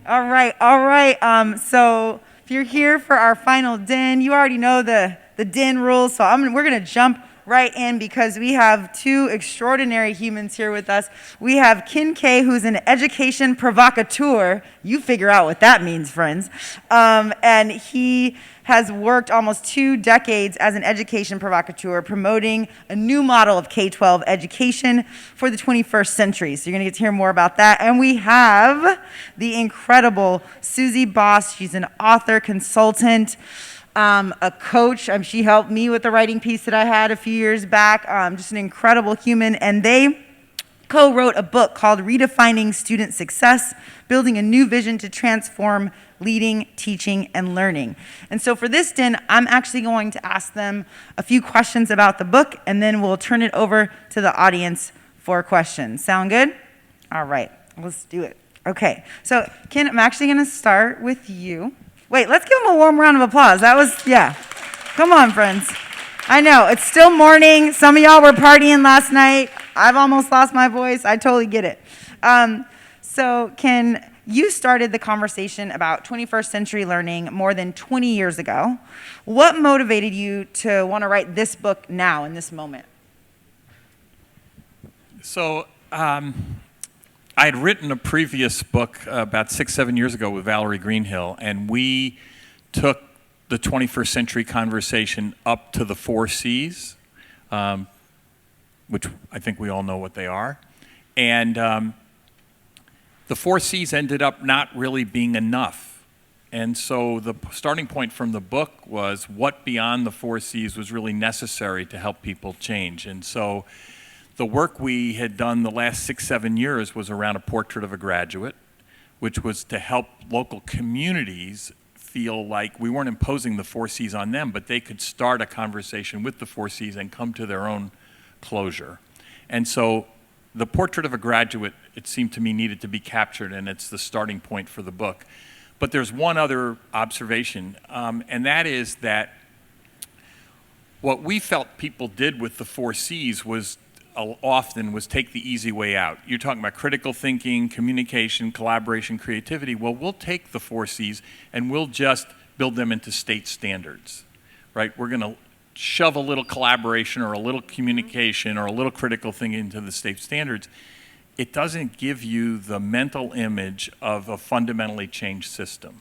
All right, all right. So if you're here for our final din, you already know the din rules. So we're gonna jump right in because we have two extraordinary humans here with us. We have Kin K, who's an education provocateur. You figure out what that means, friends. And he has worked almost 2 decades as an education provocateur, promoting a new model of K-12 education for the 21st century. So you're gonna get to hear more about that. And we have the incredible Suzie Boss. She's an author, consultant, a coach. She helped me with the writing piece that I had a few years back. Just an incredible human. And they co-wrote a book called Redefining Student Success, Building a New Vision to Transform Leading, Teaching, and Learning. And so for this din, I'm actually going to ask them a few questions about the book, and then we'll turn it over to the audience for questions. Sound good? All right, let's do it. Okay, so Ken, I'm actually gonna start with you. Wait, let's give them a warm round of applause. That was, yeah. Come on, friends. I know, it's still morning. Some of y'all were partying last night. I've almost lost my voice. I totally get it. So Ken, you started the conversation about 21st century learning more than 20 years ago. What motivated you to want to write this book now in this moment? So I had written a previous book about 6-7 years ago with Valerie Greenhill, and we took the 21st century conversation up to the 4 C's, which I think we all know what they are. And the 4 C's ended up not really being enough. And so the starting point from the book was what beyond the 4 C's was really necessary to help people change. And so the work we had done the last 6-7 years was around a portrait of a graduate, which was to help local communities feel like we weren't imposing the 4 C's on them, but they could start a conversation with the 4 C's and come to their own closure. And so the portrait of a graduate, it seemed to me, needed to be captured, and it's the starting point for the book. But there's one other observation, and that is that what we felt people did with the 4 C's was often was take the easy way out. You're talking about critical thinking, communication, collaboration, creativity. Well, we'll take the 4 C's and we'll just build them into state standards, right? We're gonna shove a little collaboration or a little communication or a little critical thinking into the state standards. It doesn't give you the mental image of a fundamentally changed system.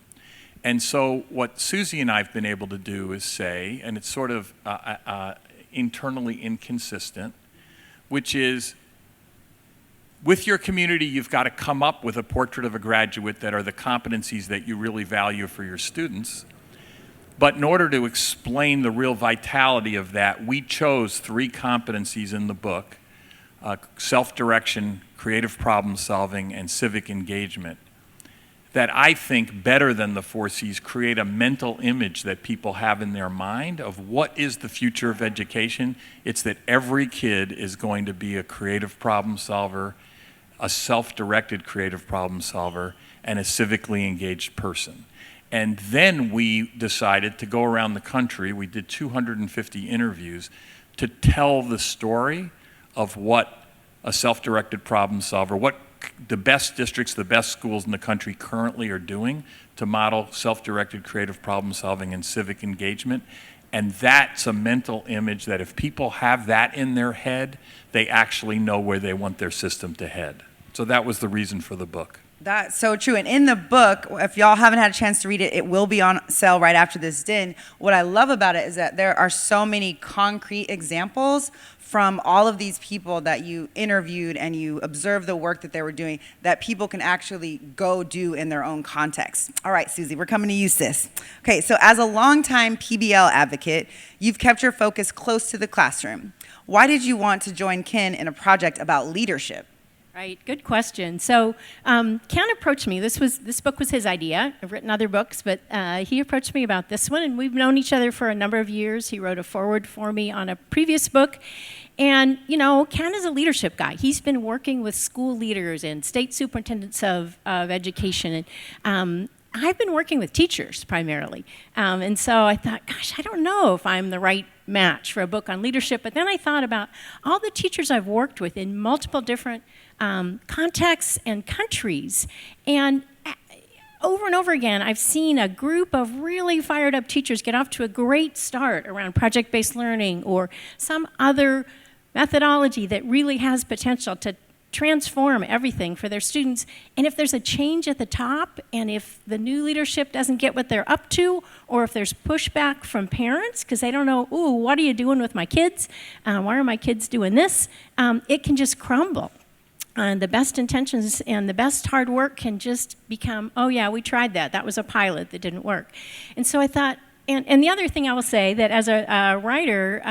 And so what Suzie and I have been able to do is say, and it's sort of internally inconsistent, which is with your community, you've got to come up with a portrait of a graduate that are the competencies that you really value for your students. But in order to explain the real vitality of that, we chose 3 competencies in the book, self-direction, creative problem solving, and civic engagement, that I think better than the 4 C's create a mental image that people have in their mind of what is the future of education. It's that every kid is going to be a creative problem solver, a self-directed creative problem solver, and a civically engaged person. And then we decided to go around the country. We did 250 interviews to tell the story of what a self-directed problem solver, what the best districts, the best schools in the country currently are doing to model self-directed creative problem solving and civic engagement. And that's a mental image that if people have that in their head, they actually know where they want their system to head. So that was the reason for the book. That's so true. And in the book, if y'all haven't had a chance to read it, it will be on sale right after this din. What I love about it is that there are so many concrete examples from all of these people that you interviewed and you observed the work that they were doing that people can actually go do in their own context. All right, Suzie, we're coming to you, sis. Okay, so as a longtime PBL advocate, you've kept your focus close to the classroom. Why did you want to join Ken in a project about leadership? Right, good question. So Ken approached me. This book was his idea. I've written other books, but he approached me about this one, and we've known each other for a number of years. He wrote a foreword for me on a previous book. And, you know, Ken is a leadership guy. He's been working with school leaders and state superintendents of education. And I've been working with teachers primarily. And so I thought, gosh, I don't know if I'm the right match for a book on leadership. But then I thought about all the teachers I've worked with in multiple different contexts and countries. And over and over again, I've seen a group of really fired up teachers get off to a great start around project-based learning or some other methodology that really has potential to transform everything for their students. And if there's a change at the top, and if the new leadership doesn't get what they're up to, or if there's pushback from parents because they don't know, ooh, what are you doing with my kids? Why are my kids doing this? It can just crumble. The best intentions and the best hard work can just become, oh yeah, we tried that. That was a pilot that didn't work. And so I thought, and the other thing I will say that as a writer,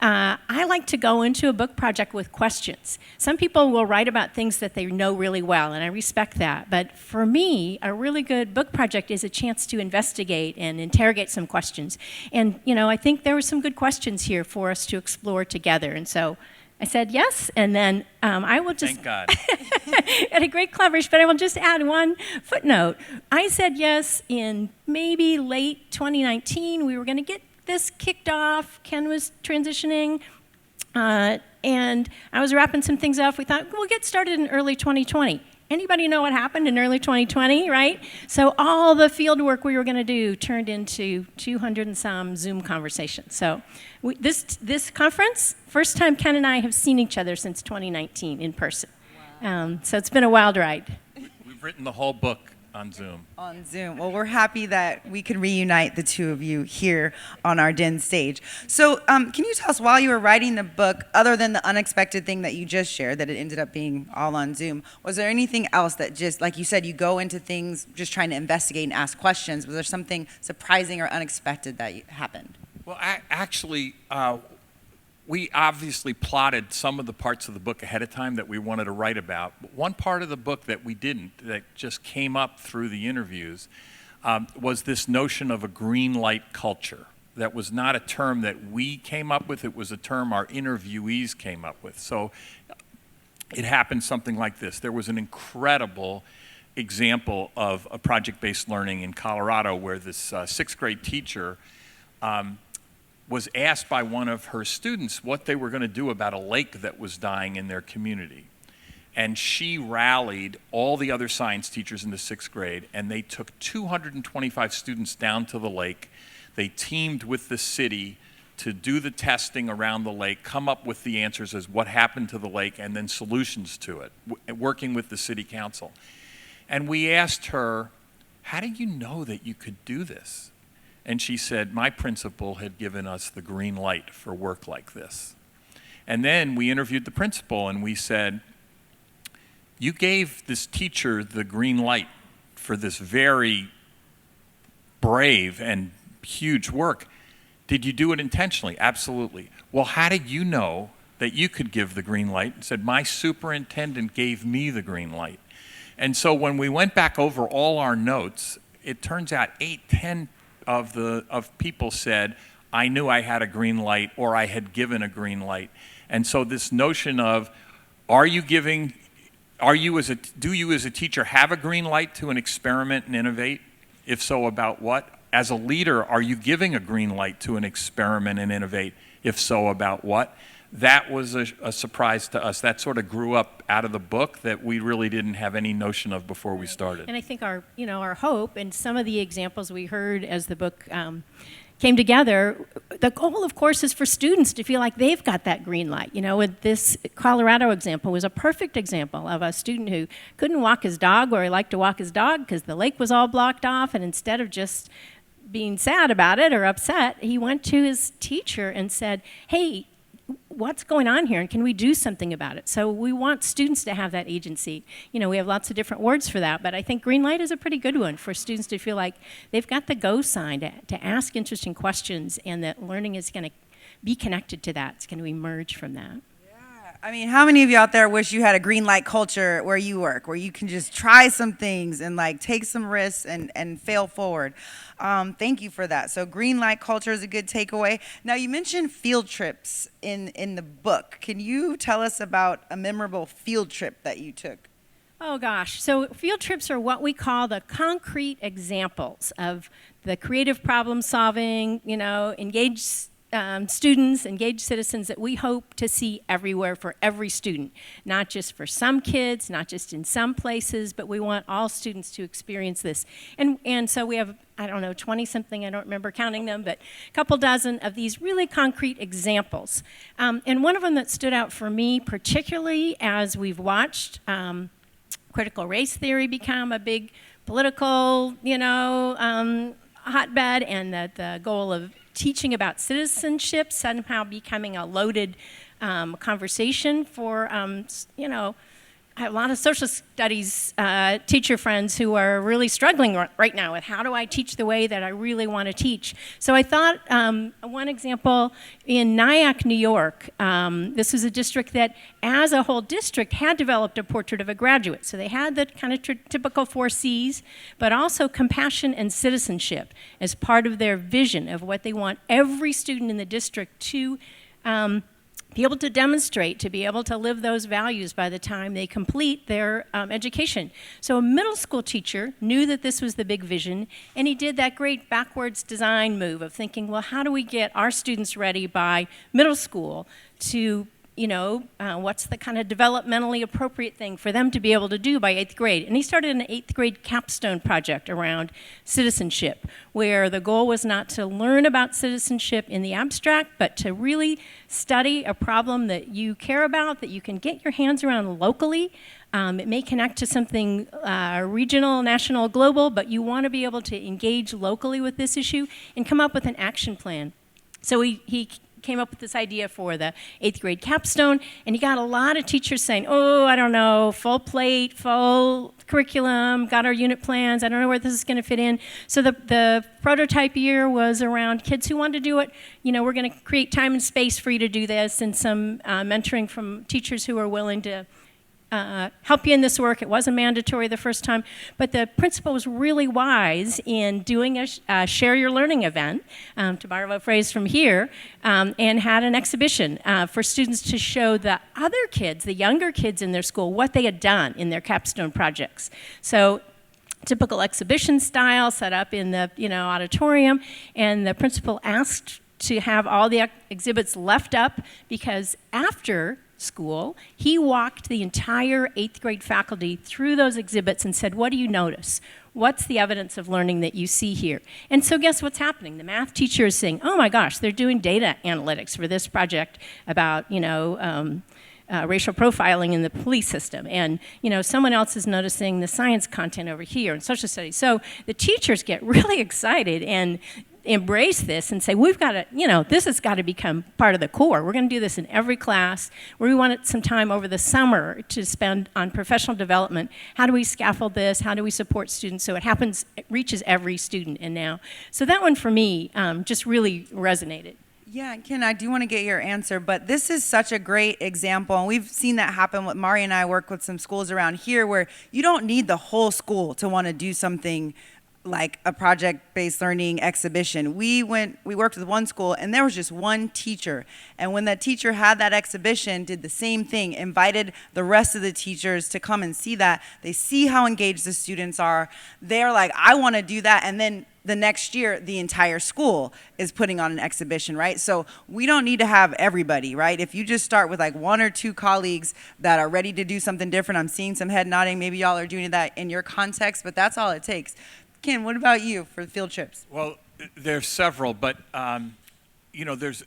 I like to go into a book project with questions. Some people will write about things that they know really well, and I respect that. But for me, a really good book project is a chance to investigate and interrogate some questions. And, I think there were some good questions here for us to explore together. And so I said yes, and then I will just... Thank God. At a great cleverish, but I will just add one footnote. I said yes in maybe late 2019. We were going to get this kicked off. Ken was transitioning, and I was wrapping some things up. We thought, we'll get started in early 2020. Anybody know what happened in early 2020, right? So all the field work we were going to do turned into 200 and some Zoom conversations. So this conference, first time Ken and I have seen each other since 2019 in person. Wow. So it's been a wild ride. We've written the whole book on Zoom. On Zoom. Well, we're happy that we could reunite the two of you here on our Den stage. So can you tell us, while you were writing the book, other than the unexpected thing that you just shared, that it ended up being all on Zoom, was there anything else that just, like you said, you go into things just trying to investigate and ask questions? Was there something surprising or unexpected that happened? Well, actually, we obviously plotted some of the parts of the book ahead of time that we wanted to write about. But one part of the book that we didn't, that just came up through the interviews, was this notion of a green light culture. That was not a term that we came up with, it was a term our interviewees came up with. So it happened something like this. There was an incredible example of a project-based learning in Colorado where this sixth grade teacher was asked by one of her students what they were going to do about a lake that was dying in their community. And she rallied all the other science teachers in the sixth grade, and they took 225 students down to the lake. They teamed with the city to do the testing around the lake, come up with the answers as what happened to the lake, and then solutions to it, working with the city council. And we asked her, how did you know that you could do this? And she said, my principal had given us the green light for work like this. And then we interviewed the principal and we said, you gave this teacher the green light for this very brave and huge work. Did you do it intentionally? Absolutely. Well, how did you know that you could give the green light? And said, my superintendent gave me the green light. And so when we went back over all our notes, it turns out 8-10 of people said, I knew I had a green light or I had given a green light. And so this notion of, do you as a teacher have a green light to an experiment and innovate? If so, about what? As a leader, are you giving a green light to an experiment and innovate? If so, about what? That was a surprise to us. That sort of grew up out of the book that we really didn't have any notion of before we started. And I think our hope and some of the examples we heard as the book came together, the goal, of course, is for students to feel like they've got that green light. With this Colorado example was a perfect example of a student who couldn't walk his dog where he liked to walk his dog because the lake was all blocked off, and instead of just being sad about it or upset, he went to his teacher and said, hey, what's going on here, and can we do something about it? So we want students to have that agency. We have lots of different words for that, but I think green light is a pretty good one for students to feel like they've got the go sign to ask interesting questions, and that learning is going to be connected to that. It's going to emerge from that. I mean, how many of you out there wish you had a green light culture where you work, where you can just try some things and take some risks and fail forward? Thank you for that. So green light culture is a good takeaway. Now, you mentioned field trips in the book. Can you tell us about a memorable field trip that you took? Oh gosh, so field trips are what we call the concrete examples of the creative problem solving, engaged students, engaged citizens that we hope to see everywhere for every student, not just for some kids, not just in some places, but we want all students to experience this. And so we have, I don't know, 20-something, I don't remember counting them, but a couple dozen of these really concrete examples. And one of them that stood out for me, particularly as we've watched critical race theory become a big political, hotbed, and the goal of teaching about citizenship somehow becoming a loaded conversation for, I have a lot of social studies teacher friends who are really struggling right now with how do I teach the way that I really want to teach. So I thought one example in Nyack, New York, this was a district that as a whole district had developed a portrait of a graduate. So they had the kind of typical 4 C's, but also compassion and citizenship as part of their vision of what they want every student in the district to be able to demonstrate, to be able to live those values by the time they complete their education. So a middle school teacher knew that this was the big vision, and he did that great backwards design move of thinking, well, how do we get our students ready by middle school to what's the kind of developmentally appropriate thing for them to be able to do by 8th grade? And he started an 8th grade capstone project around citizenship, where the goal was not to learn about citizenship in the abstract, but to really study a problem that you care about, that you can get your hands around locally. It may connect to something regional, national, global, but you want to be able to engage locally with this issue and come up with an action plan. So he came up with this idea for the 8th grade capstone, and he got a lot of teachers saying, oh, I don't know, full plate, full curriculum, got our unit plans, I don't know where this is going to fit in. So the prototype year was around kids who wanted to do it. We're going to create time and space for you to do this, and some mentoring from teachers who are willing to help you in this work. It wasn't mandatory the first time, but the principal was really wise in doing a share your learning event, to borrow a phrase from here, and had an exhibition for students to show the other kids, the younger kids in their school, what they had done in their capstone projects. So typical exhibition style set up in the auditorium, and the principal asked to have all the exhibits left up because after school, he walked the entire 8th grade faculty through those exhibits and said, what do you notice? What's the evidence of learning that you see here? And so guess what's happening? The math teacher is saying, oh my gosh, they're doing data analytics for this project about, racial profiling in the police system. And, someone else is noticing the science content over here and social studies. So the teachers get really excited and embrace this and say, we've got to, this has got to become part of the core. We're going to do this in every class. We want some time over the summer to spend on professional development. How do we scaffold this? How do we support students so it reaches every student and now? So that one for me just really resonated. Yeah, Ken, I do want to get your answer, but this is such a great example, and we've seen that happen. Mari and I work with some schools around here where you don't need the whole school to want to do something like a project-based learning exhibition. We worked with one school, and there was just one teacher. And when that teacher had that exhibition, did the same thing, invited the rest of the teachers to come and see that. They see how engaged the students are. They're like, I want to do that. And then the next year, the entire school is putting on an exhibition, right? So we don't need to have everybody, right? If you just start with like 1 or 2 colleagues that are ready to do something different, I'm seeing some head nodding, maybe y'all are doing that in your context, but that's all it takes. Ken, what about you for field trips? Well, there's several, but there's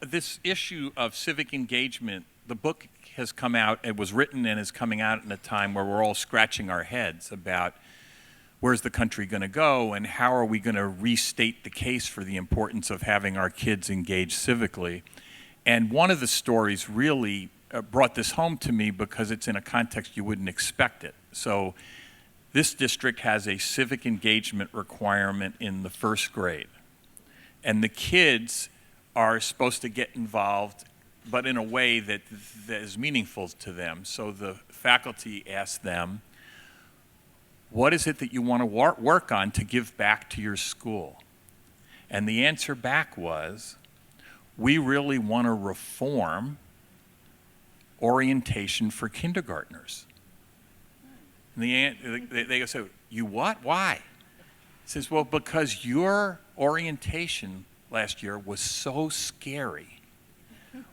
this issue of civic engagement. The book has come out, it was written and is coming out in a time where we're all scratching our heads about where's the country going to go and how are we going to restate the case for the importance of having our kids engaged civically. And one of the stories really brought this home to me because it's in a context you wouldn't expect it. So this district has a civic engagement requirement in the 1st grade. And the kids are supposed to get involved, but in a way that is meaningful to them. So the faculty asked them, what is it that you want to work on to give back to your school? And the answer back was, we really want to reform orientation for kindergartners. And they say, you what? Why? He says, well, because your orientation last year was so scary.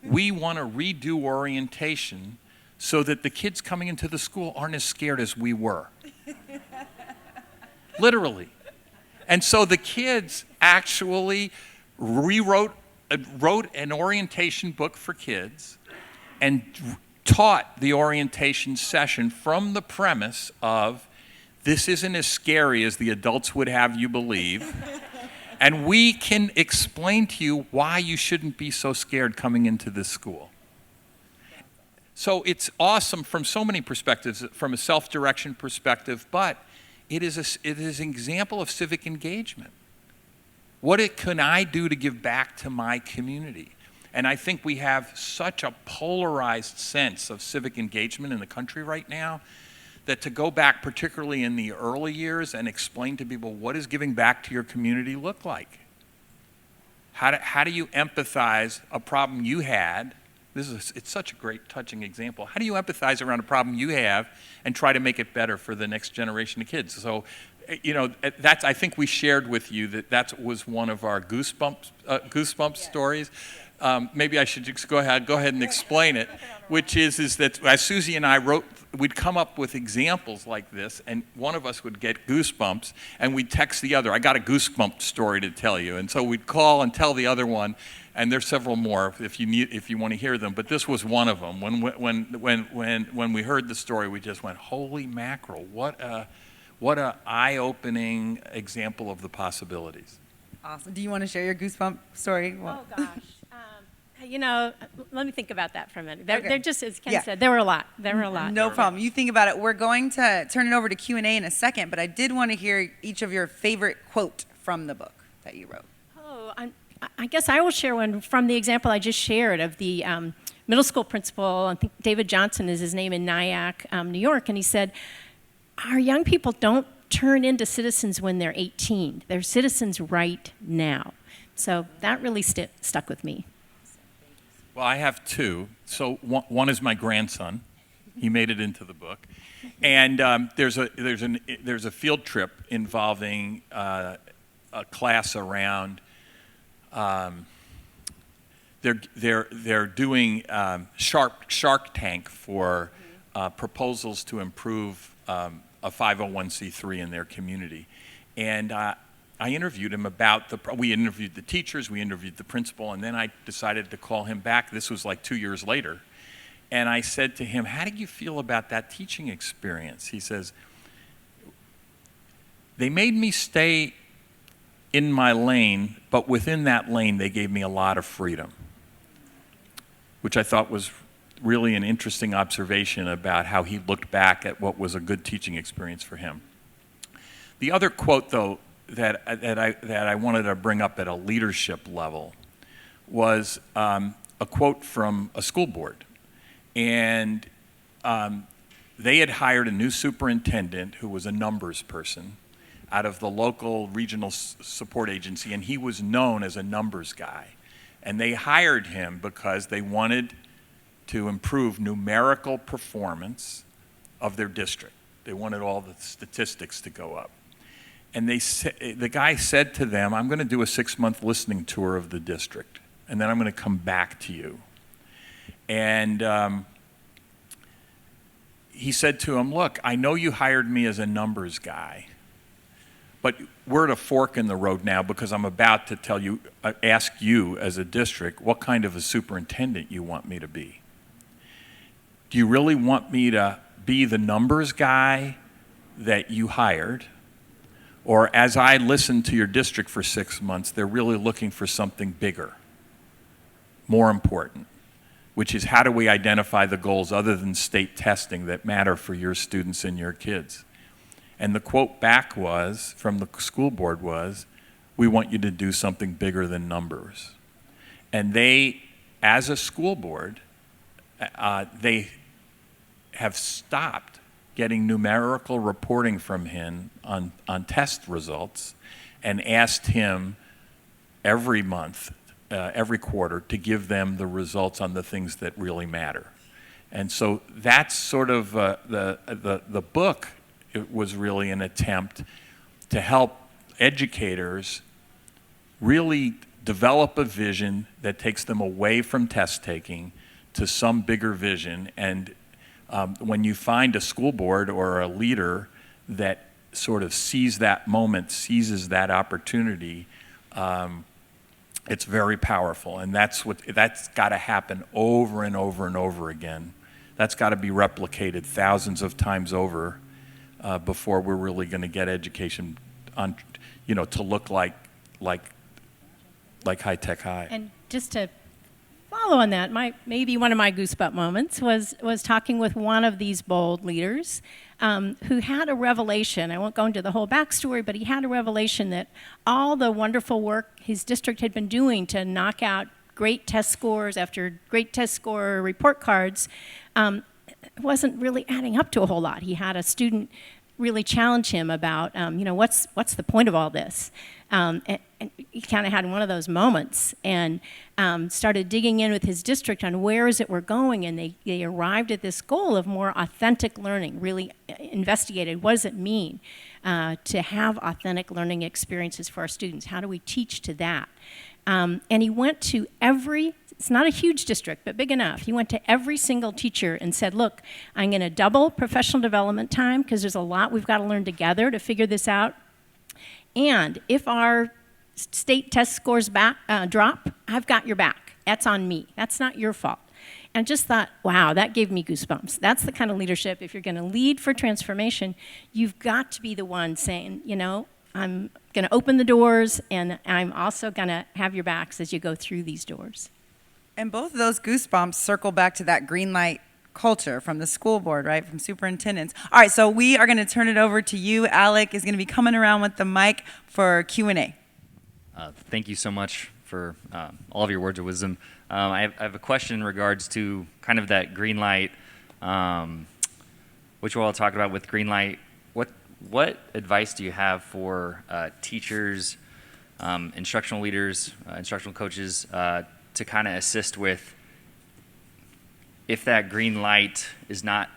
We want to redo orientation so that the kids coming into the school aren't as scared as we were. Literally. And so the kids actually wrote an orientation book for kids and taught the orientation session from the premise of this isn't as scary as the adults would have you believe. And we can explain to you why you shouldn't be so scared coming into this school. So it's awesome from so many perspectives, from a self-direction perspective, but it is an example of civic engagement. What can I do to give back to my community? And I think we have such a polarized sense of civic engagement in the country right now that to go back, particularly in the early years, and explain to people what does giving back to your community look like? How do you empathize a problem you had? It's such a great, touching example. How do you empathize around a problem you have and try to make it better for the next generation of kids? So, I think we shared with you that was one of our Goosebumps stories. Maybe I should just go ahead and explain it, which is that as Suzie and I wrote, we'd come up with examples like this, and one of us would get goosebumps, and we'd text the other, I got a goosebump story to tell you. And so we'd call and tell the other one, and there's several more if you want to hear them, but this was one of them. When we heard the story, we just went, holy mackerel, what a eye-opening example of the possibilities. Awesome. Do you want to share your goosebump story? Oh, gosh. Let me think about that for a minute. Okay. They're just, as Ken said, there were a lot. No problem. You think about it. We're going to turn it over to Q&A in a second, but I did want to hear each of your favorite quote from the book that you wrote. Oh, I guess I will share one from the example I just shared of the middle school principal. I think David Johnson is his name, in Nyack, New York, and he said, our young people don't turn into citizens when they're 18. They're citizens right now. So that really stuck with me. Well, I have two. So one is my grandson. He made it into the book, and there's a field trip involving a class around. They're doing Shark Tank for proposals to improve a 501c3 in their community, and I interviewed him we interviewed the teachers, we interviewed the principal, and then I decided to call him back. This was like 2 years later. And I said to him, how did you feel about that teaching experience? He says, they made me stay in my lane, but within that lane, they gave me a lot of freedom, which I thought was really an interesting observation about how he looked back at what was a good teaching experience for him. The other quote, though, that I wanted to bring up at a leadership level was a quote from a school board. And they had hired a new superintendent who was a numbers person out of the local regional support agency, and he was known as a numbers guy. And they hired him because they wanted to improve numerical performance of their district. They wanted all the statistics to go up. And the guy said to them, I'm going to do a 6-month listening tour of the district, and then I'm going to come back to you. And he said to him, look, I know you hired me as a numbers guy, but we're at a fork in the road now because I'm about to ask you as a district what kind of a superintendent you want me to be. Do you really want me to be the numbers guy that you hired? Or as I listened to your district for 6 months, they're really looking for something bigger, more important, which is how do we identify the goals other than state testing that matter for your students and your kids? And the quote back from the school board was, we want you to do something bigger than numbers. And they, as a school board, they have stopped getting numerical reporting from him on test results and asked him every month, every quarter, to give them the results on the things that really matter. And so that's sort of the book. It was really an attempt to help educators really develop a vision that takes them away from test taking to some bigger vision. And when you find a school board or a leader that sort of sees that moment, seizes that opportunity, it's very powerful. And that's got to happen over and over and over again. That's got to be replicated thousands of times over before we're really going to get education on, to look like High Tech High. And just to follow on that, maybe one of my goosebump moments was talking with one of these bold leaders who had a revelation. I won't go into the whole backstory, but he had a revelation that all the wonderful work his district had been doing to knock out great test scores after great test score report cards wasn't really adding up to a whole lot. He had a student really challenge him about, what's the point of all this? And he kind of had one of those moments and started digging in with his district on where is it we're going, and they arrived at this goal of more authentic learning, really investigated what does it mean to have authentic learning experiences for our students? How do we teach to that? And he went to it's not a huge district, but big enough. He went to every single teacher and said, look, I'm going to double professional development time because there's a lot we've got to learn together to figure this out. And if our state test scores drop, I've got your back. That's on me. That's not your fault. And just thought, wow, that gave me goosebumps. That's the kind of leadership. If you're going to lead for transformation, you've got to be the one saying, I'm going to open the doors, and I'm also going to have your backs as you go through these doors. And both of those goosebumps circle back to that green light culture from the school board, right, from superintendents. All right, so we are going to turn it over to you. Alec is going to be coming around with the mic for Q&A. Thank you so much for all of your words of wisdom. I have a question in regards to kind of that green light, which we're all talking about with green light. What advice do you have for teachers, instructional leaders, instructional coaches to kind of assist with if that green light is not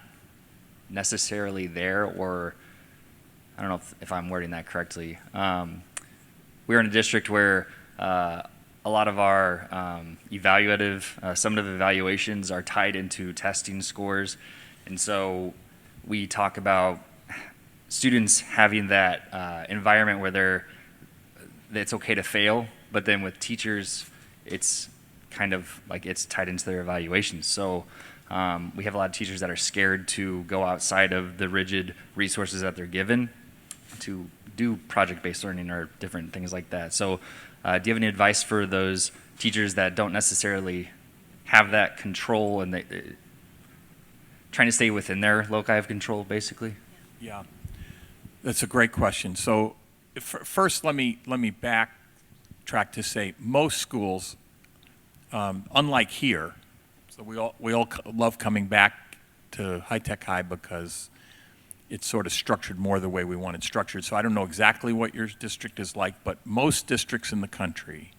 necessarily there, or I don't know if I'm wording that correctly. We're in a district where a lot of our summative evaluations are tied into testing scores. And so we talk about students having that environment where it's okay to fail, but then with teachers, it's kind of like it's tied into their evaluations. So we have a lot of teachers that are scared to go outside of the rigid resources that they're given to do project-based learning or different things like that. So do you have any advice for those teachers that don't necessarily have that control and they trying to stay within their loci of control, basically? Yeah, that's a great question. So first, let me backtrack to say most schools, unlike here, so we all love coming back to High Tech High because it's sort of structured more the way we want it structured. So I don't know exactly what your district is like, but most districts in the country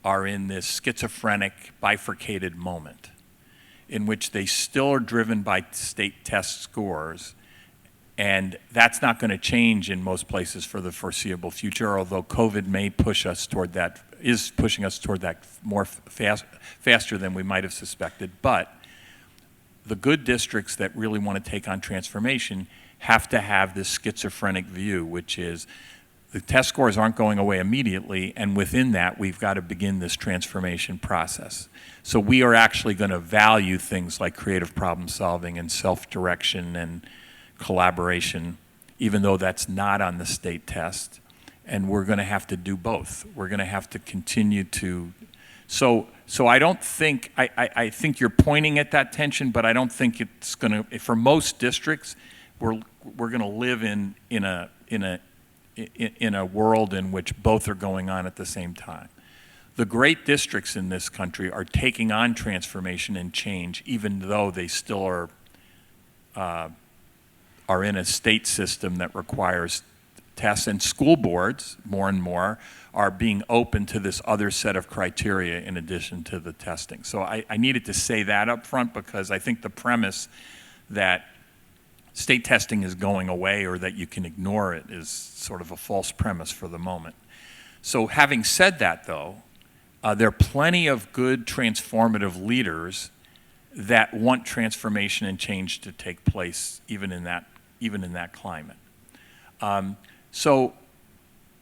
are in this schizophrenic, bifurcated moment in which they still are driven by state test scores. And that's not going to change in most places for the foreseeable future, although COVID may push us toward that, is pushing us toward that more faster than we might have suspected. But the good districts that really want to take on transformation have to have this schizophrenic view, which is the test scores aren't going away immediately, and within that, we've got to begin this transformation process. So we are actually going to value things like creative problem solving and self-direction and collaboration, even though that's not on the state test. And we're going to have to do both. We're going to have to continue to. So I don't think, I think you're pointing at that tension, but I don't think it's going to, for most districts, we're going to live in a world in which both are going on at the same time. The great districts in this country are taking on transformation and change, even though they still are in a state system that requires tests, and school boards, more and more, are being open to this other set of criteria in addition to the testing. So I needed to say that up front because I think the premise that state testing is going away or that you can ignore it is sort of a false premise for the moment. So having said that, though, There are plenty of good transformative leaders that want transformation and change to take place even in that climate. So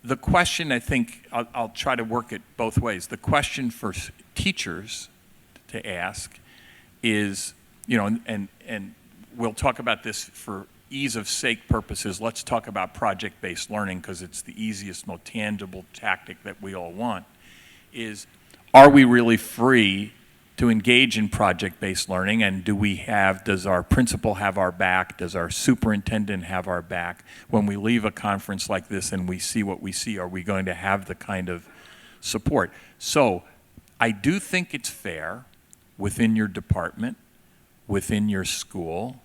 the question, I think, I'll try to work it both ways. The question for teachers to ask is, and we'll talk about this for ease of sake purposes. Let's talk about project-based learning because it's the easiest, most tangible tactic that we all want, is are we really free to engage in project-based learning, and does our principal have our back? Does our superintendent have our back? When we leave a conference like this and we see what we see, are we going to have the kind of support? So I do think it's fair within your department, within your school,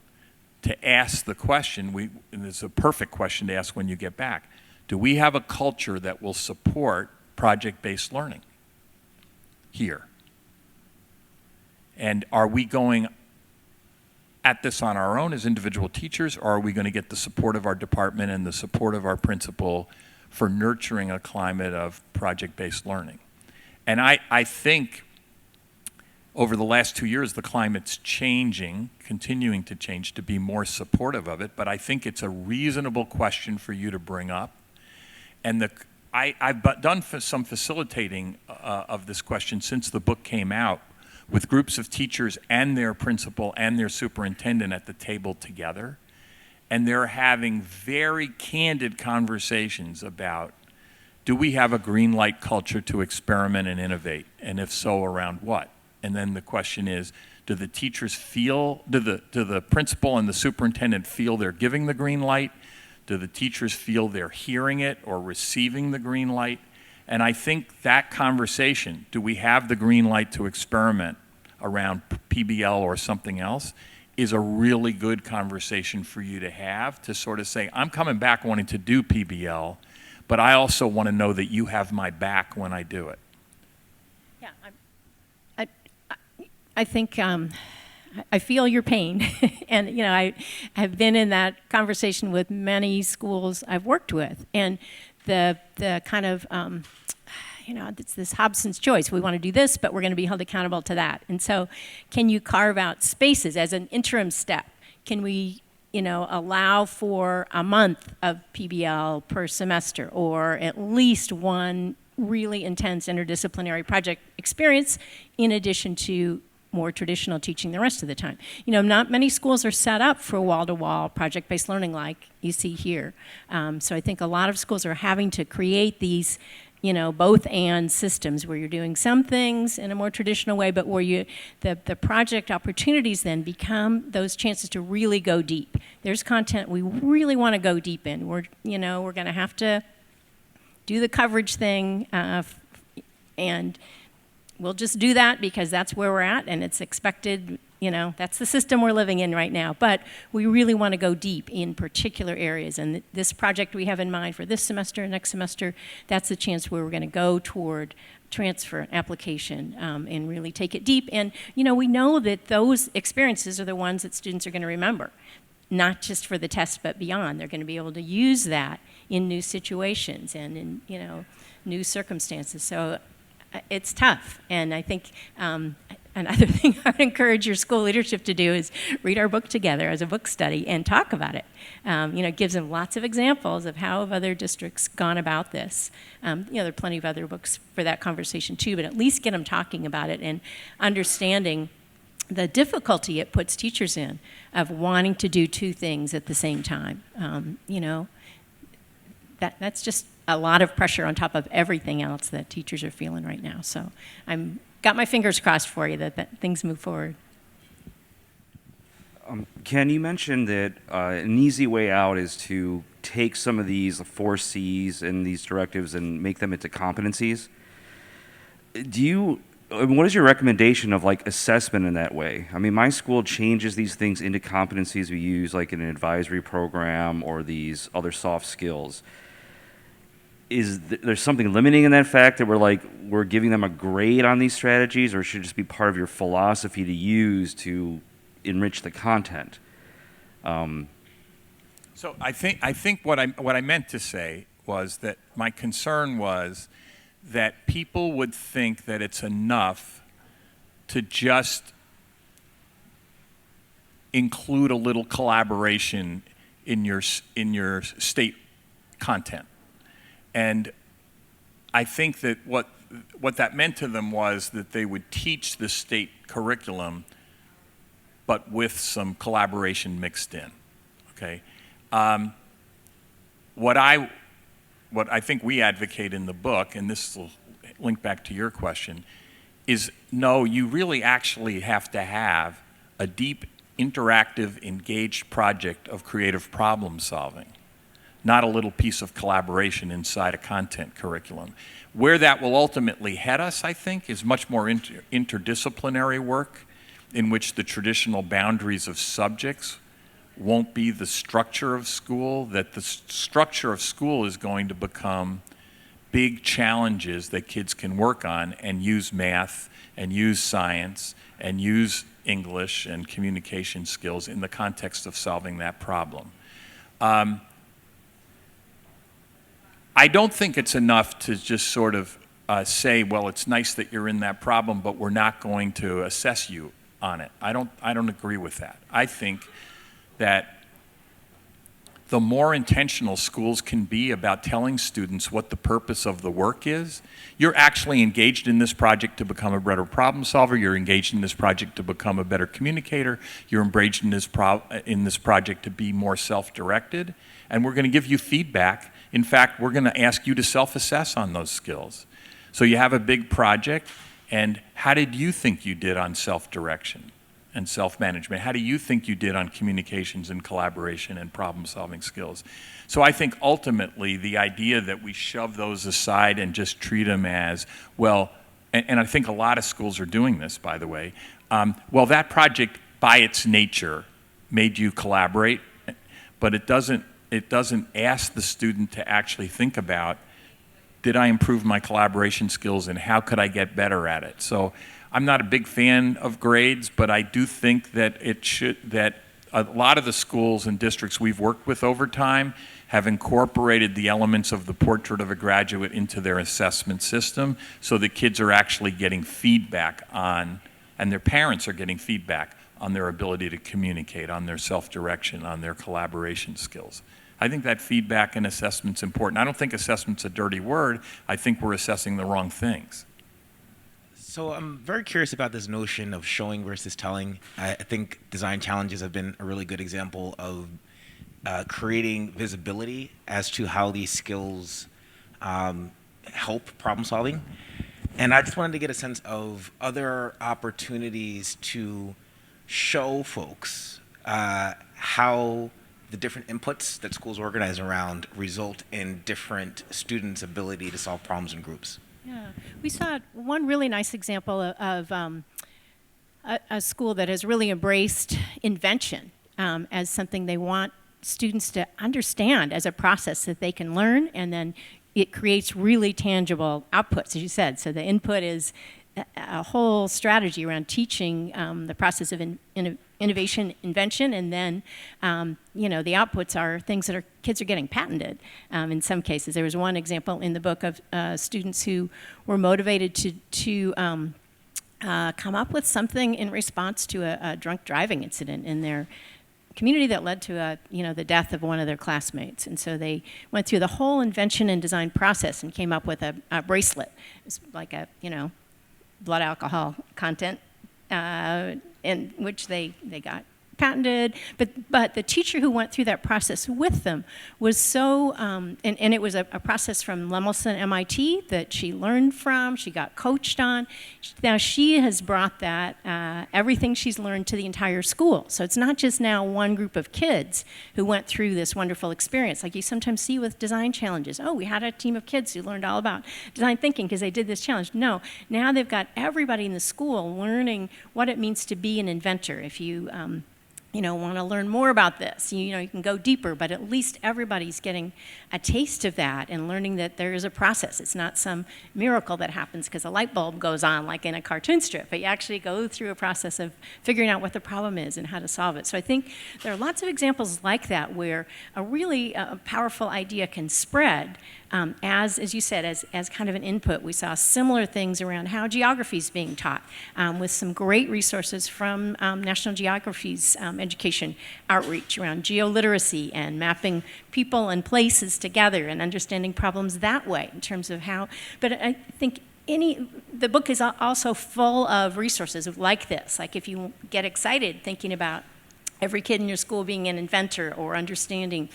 to ask the question, and it's a perfect question to ask when you get back, do we have a culture that will support project-based learning here? And are we going at this on our own as individual teachers, or are we going to get the support of our department and the support of our principal for nurturing a climate of project-based learning? And I think over the last 2 years, the climate's changing, continuing to change to be more supportive of it, but I think it's a reasonable question for you to bring up. And I've done some facilitating of this question since the book came out, with groups of teachers and their principal and their superintendent at the table together. And they're having very candid conversations about, do we have a green light culture to experiment and innovate? And if so, around what? And then the question is, do the teachers feel, do the principal and the superintendent feel they're giving the green light? Do the teachers feel they're hearing it or receiving the green light? And I think that conversation, do we have the green light to experiment around PBL or something else, is a really good conversation for you to have, to sort of say, I'm coming back wanting to do PBL, but I also want to know that you have my back when I do it. Yeah, I think I feel your pain. And, I have been in that conversation with many schools I've worked with. And the kind of, it's this Hobson's choice. We want to do this, but we're going to be held accountable to that. And so can you carve out spaces as an interim step? Can we, allow for a month of PBL per semester, or at least one really intense interdisciplinary project experience in addition to more traditional teaching the rest of the time? Not many schools are set up for wall-to-wall project-based learning like you see here. So I think a lot of schools are having to create these, both and systems where you're doing some things in a more traditional way, but where the project opportunities then become those chances to really go deep. There's content we really want to go deep in. We're going to have to do the coverage thing, and we'll just do that because that's where we're at and it's expected. That's the system we're living in right now. But we really want to go deep in particular areas. And this project we have in mind for this semester, next semester, that's the chance where we're going to go toward transfer and application and really take it deep. And, we know that those experiences are the ones that students are going to remember, not just for the test, but beyond. They're going to be able to use that in new situations and in, new circumstances. So it's tough. And I think another thing I would encourage your school leadership to do is read our book together as a book study and talk about it. It gives them lots of examples of how have other districts gone about this. There are plenty of other books for that conversation too, but at least get them talking about it and understanding the difficulty it puts teachers in of wanting to do two things at the same time. That's just a lot of pressure on top of everything else that teachers are feeling right now. So I'm got my fingers crossed for you that things move forward. Ken, you mentioned that an easy way out is to take some of these 4 C's and these directives and make them into competencies. What is your recommendation of assessment in that way? I mean, my school changes these things into competencies we use in an advisory program or these other soft skills. Is there something limiting in that fact that we're giving them a grade on these strategies, or should it just be part of your philosophy to use to enrich the content? So I think what I meant to say was that my concern was that people would think that it's enough to just include a little collaboration in your state content. And I think that what that meant to them was that they would teach the state curriculum, but with some collaboration mixed in. Okay, what I think we advocate in the book, and this will link back to your question, is no, you really actually have to have a deep, interactive, engaged project of creative problem solving, not a little piece of collaboration inside a content curriculum. Where that will ultimately head us, I think, is much more interdisciplinary work in which the traditional boundaries of subjects won't be the structure of school, that the structure of school is going to become big challenges that kids can work on and use math and use science and use English and communication skills in the context of solving that problem. I don't think it's enough to just sort of say, well, it's nice that you're in that problem, but we're not going to assess you on it. I don't agree with that. I think that the more intentional schools can be about telling students what the purpose of the work is, you're actually engaged in this project to become a better problem solver, you're engaged in this project to become a better communicator, you're engaged in this project to be more self-directed, and we're going to give you feedback. In fact, we're going to ask you to self-assess on those skills. So you have a big project, and how did you think you did on self-direction and self-management? How do you think you did on communications and collaboration and problem-solving skills? So I think ultimately the idea that we shove those aside and just treat them as, well, and I think a lot of schools are doing this, by the way, well, that project by its nature made you collaborate, but it doesn't ask the student to actually think about, did I improve my collaboration skills and how could I get better at it? So I'm not a big fan of grades, but I do think that that a lot of the schools and districts we've worked with over time have incorporated the elements of the portrait of a graduate into their assessment system so that kids are actually getting feedback on, and their parents are getting feedback on their ability to communicate, on their self-direction, on their collaboration skills. I think that feedback and assessment's important. I don't think assessment's a dirty word. I think we're assessing the wrong things. So I'm very curious about this notion of showing versus telling. I think design challenges have been a really good example of creating visibility as to how these skills help problem solving. And I just wanted to get a sense of other opportunities to show folks how the different inputs that schools organize around result in different students' ability to solve problems in groups. Yeah, we saw one really nice example of a school that has really embraced invention as something they want students to understand as a process that they can learn, and then it creates really tangible outputs, as you said. So the input is a whole strategy around teaching the process of innovation, invention, and then the outputs are things that kids are getting patented in some cases. There was one example in the book of students who were motivated to come up with something in response to a drunk driving incident in their community that led to the death of one of their classmates. And so they went through the whole invention and design process and came up with a bracelet. It's like a blood alcohol content, in which they got patented, but the teacher who went through that process with them was so, and it was a process from Lemelson, MIT, that she learned from, she got coached on. Now she has brought that, everything she's learned to the entire school. So it's not just now one group of kids who went through this wonderful experience, like you sometimes see with design challenges. Oh, we had a team of kids who learned all about design thinking because they did this challenge. No, now they've got everybody in the school learning what it means to be an inventor. If you want to learn more about this. You can go deeper, but at least everybody's getting a taste of that and learning that there is a process. It's not some miracle that happens because a light bulb goes on like in a cartoon strip, but you actually go through a process of figuring out what the problem is and how to solve it. So I think there are lots of examples like that where a really powerful idea can spread as you said, as kind of an input. We saw similar things around how geography is being taught with some great resources from National Geography's education outreach around geoliteracy and mapping people and places together and understanding problems that way in terms of how. But I think the book is also full of resources like this. Like if you get excited thinking about every kid in your school being an inventor or understanding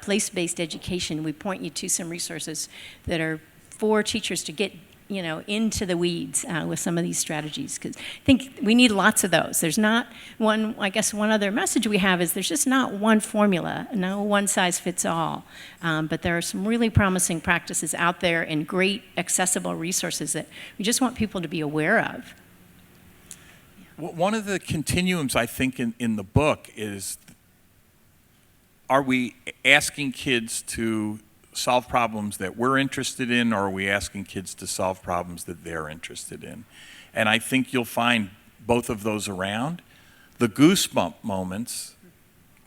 place-based education, we point you to some resources that are for teachers to get into the weeds with some of these strategies, because I think we need lots of those. There's not one, I guess one other message we have is there's just not one formula, no one size fits all, but there are some really promising practices out there and great accessible resources that we just want people to be aware of. One of the continuums, I think, in the book is, are we asking kids to solve problems that we're interested in, or are we asking kids to solve problems that they're interested in? And I think you'll find both of those around. The Goosebump moments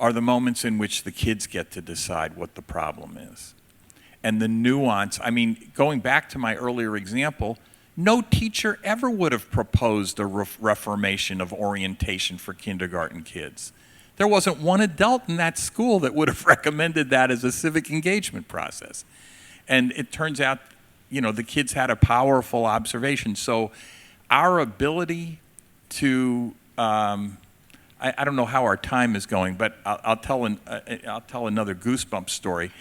are the moments in which the kids get to decide what the problem is. And the nuance, going back to my earlier example, no teacher ever would have proposed a reformation of orientation for kindergarten kids. There wasn't one adult in that school that would have recommended that as a civic engagement process. And it turns out, the kids had a powerful observation. So our ability to, I don't know how our time is going, but I'll tell another Goosebump story.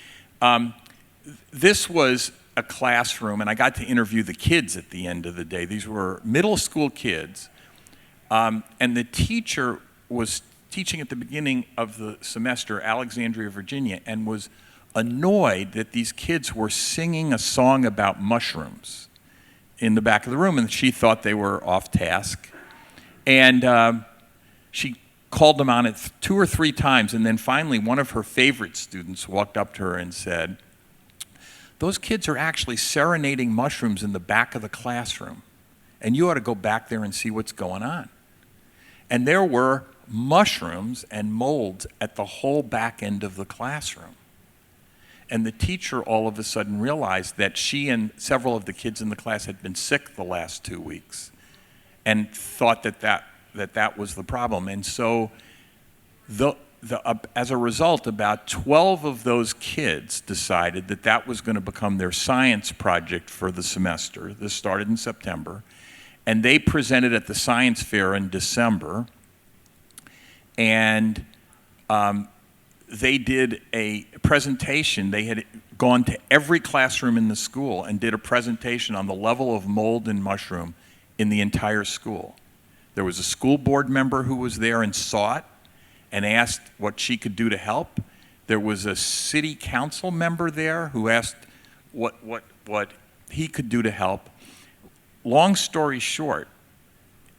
This was a classroom, and I got to interview the kids at the end of the day. These were middle school kids, and the teacher was teaching at the beginning of the semester, Alexandria, Virginia, and was annoyed that these kids were singing a song about mushrooms in the back of the room, and she thought they were off task. And she called them on it 2 or 3 times, and then finally one of her favorite students walked up to her and said, "Those kids are actually serenading mushrooms in the back of the classroom, and you ought to go back there and see what's going on." And there were mushrooms and molds at the whole back end of the classroom. And the teacher all of a sudden realized that she and several of the kids in the class had been sick the last 2 weeks and thought that was the problem. And so as a result, about 12 of those kids decided that was going to become their science project for the semester. This started in September. And they presented at the science fair in December. And they did a presentation. They had gone to every classroom in the school and did a presentation on the level of mold and mushroom in the entire school. There was a school board member who was there and saw it and asked what she could do to help. There was a city council member there who asked what he could do to help. Long story short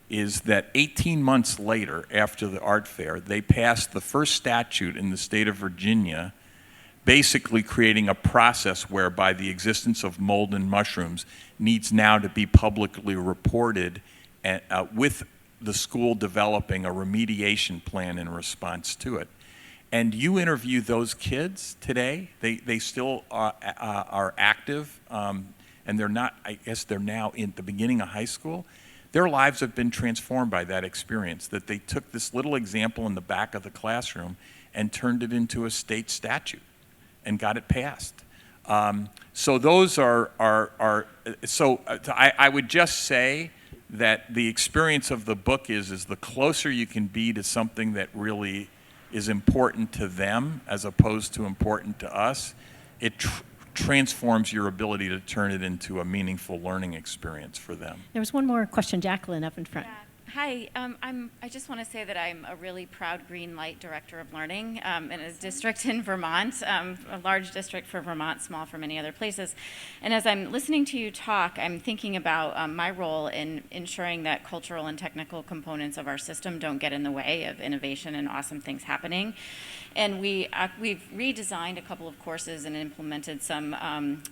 is that 18 months later, after the art fair, they passed the first statute in the state of Virginia, basically creating a process whereby the existence of mold and mushrooms needs now to be publicly reported, with the school developing a remediation plan in response to it. And you interview those kids today, they still are active, and they're not, I guess they're now in the beginning of high school. Their lives have been transformed by that experience, that they took this little example in the back of the classroom and turned it into a state statute and got it passed. So those I would just say that the experience of the book is the closer you can be to something that really is important to them as opposed to important to us, it transforms your ability to turn it into a meaningful learning experience for them. There was one more question, Jacqueline, up in front. Hi, I just want to say that I'm a really proud Green Light Director of Learning in a district in Vermont, a large district for Vermont, small for many other places. And as I'm listening to you talk, I'm thinking about my role in ensuring that cultural and technical components of our system don't get in the way of innovation and awesome things happening. And we've redesigned a couple of courses and implemented some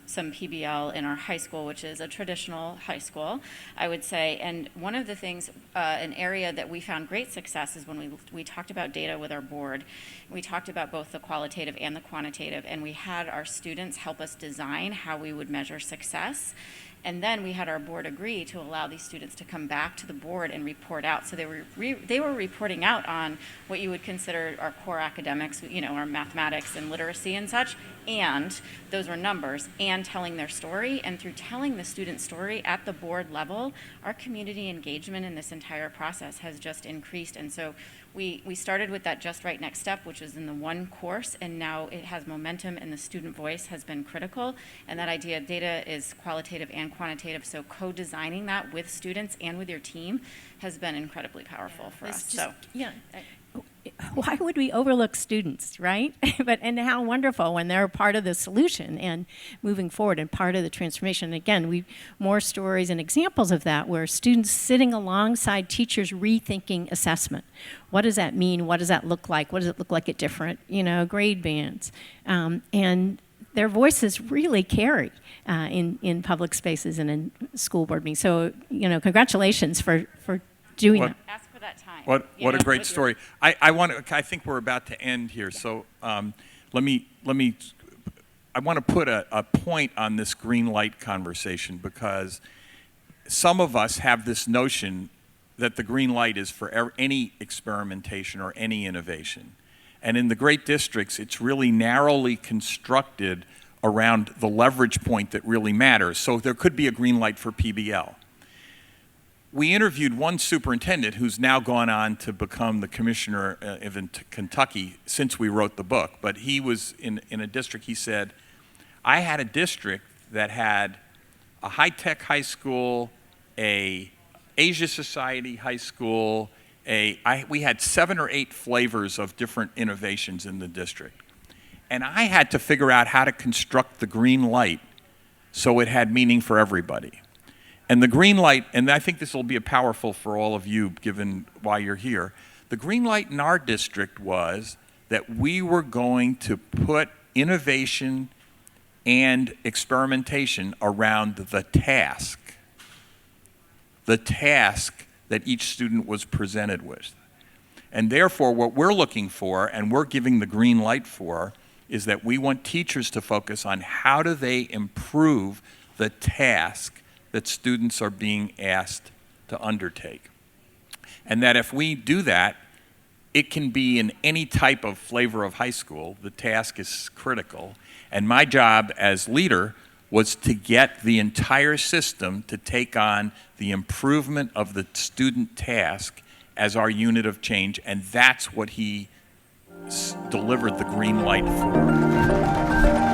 PBL in our high school, which is a traditional high school, I would say. And one of the things, an area that we found great success is when we talked about data with our board. We talked about both the qualitative and the quantitative, and we had our students help us design how we would measure success. And then we had our board agree to allow these students to come back to the board and report out. So they were reporting out on what you would consider our core academics, our mathematics and literacy and such, and those were numbers, and telling their story. And through telling the student story at the board level, our community engagement in this entire process has just increased. And so we started with that Just Right Next Step, which was in the one course, and now it has momentum, and the student voice has been critical. And that idea of data is qualitative and quantitative, so co-designing that with students and with your team has been incredibly powerful for us. Why would we overlook students, right? And how wonderful when they're part of the solution and moving forward and part of the transformation. Again, more stories and examples of that where students sitting alongside teachers rethinking assessment. What does that mean? What does that look like? What does it look like at different, grade bands? And their voices really carry in public spaces and in school board meetings. So, congratulations for doing that. Ask for that time. What a great story. I think we're about to end here, so I want to put a point on this green light conversation, because some of us have this notion that the green light is for any experimentation or any innovation. And in the great districts, it's really narrowly constructed around the leverage point that really matters. So there could be a green light for PBL. We interviewed one superintendent who's now gone on to become the commissioner of Kentucky since we wrote the book. But he was in a district, he said, I had a district that had a high-tech high school, a Asia Society high school, we had 7 or 8 flavors of different innovations in the district. And I had to figure out how to construct the green light so it had meaning for everybody. And the green light, and I think this will be powerful for all of you given why you're here, the green light in our district was that we were going to put innovation and experimentation around the task that each student was presented with. And therefore, what we're looking for, and we're giving the green light for, is that we want teachers to focus on how do they improve the task that students are being asked to undertake. And that if we do that, it can be in any type of flavor of high school. The task is critical. And my job as leader was to get the entire system to take on the improvement of the student task as our unit of change, and that's what he delivered the green light for.